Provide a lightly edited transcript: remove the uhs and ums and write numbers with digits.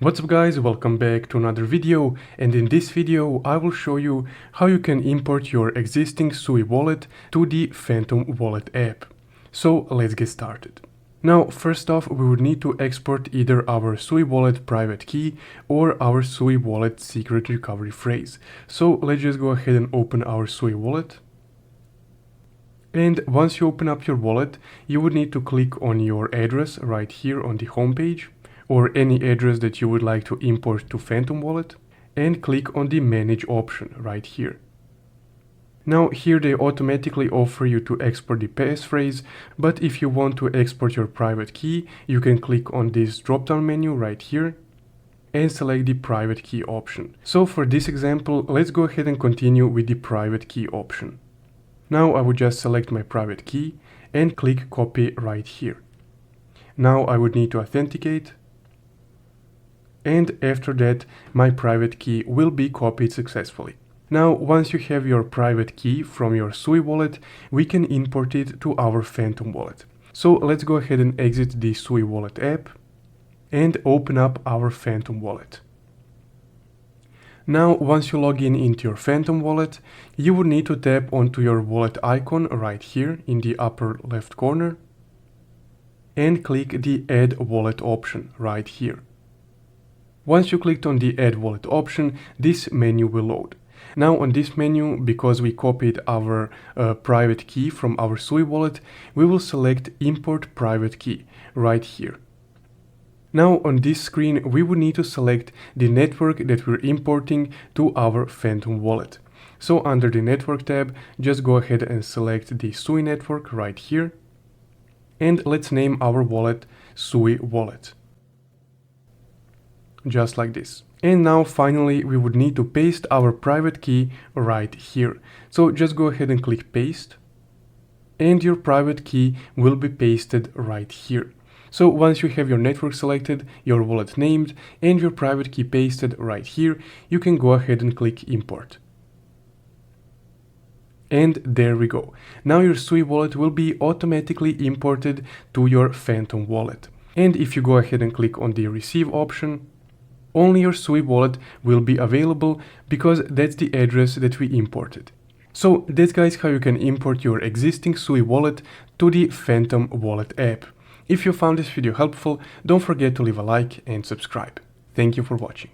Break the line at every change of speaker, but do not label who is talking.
What's up guys, welcome back to another video, and in this video I will show you how you can import your existing Sui wallet to the Phantom Wallet app. So let's get started. Now first off, we would need to export either our Sui wallet private key or our Sui wallet secret recovery phrase. So let's just go ahead and open our Sui wallet. And once you open up your wallet, you would need to click on your address right here on the home page, or any address that you would like to import to Phantom Wallet, and click on the Manage option right here. Now here they automatically offer you to export the passphrase, but if you want to export your private key, you can click on this drop-down menu right here and select the private key option. So for this example, let's go ahead and continue with the private key option. Now I would just select my private key and click copy right here. Now I would need to authenticate, and after that my private key will be copied successfully. Now once you have your private key from your Sui wallet, we can import it to our Phantom Wallet. So let's go ahead and exit the Sui wallet app and open up our Phantom Wallet. Now once you log in into your Phantom Wallet, you would need to tap onto your wallet icon right here in the upper left corner and click the Add Wallet option right here. Once you clicked on the Add Wallet option, this menu will load. Now on this menu, because we copied our private key from our Sui wallet, we will select Import Private Key right here. Now on this screen, we would need to select the network that we're importing to our Phantom Wallet. So under the Network tab, just go ahead and select the Sui network right here. And let's name our wallet Sui Wallet. Just like this. And now finally we would need to paste our private key right here. So just go ahead and click paste, and your private key will be pasted right here. So once you have your network selected, your wallet named, and your private key pasted right here, you can go ahead and click import. And there we go. Now your Sui wallet will be automatically imported to your Phantom Wallet. And if you go ahead and click on the receive option, only your Sui wallet will be available because that's the address that we imported. So that's guys how you can import your existing Sui wallet to the Phantom Wallet app. If you found this video helpful, don't forget to leave a like and subscribe. Thank you for watching.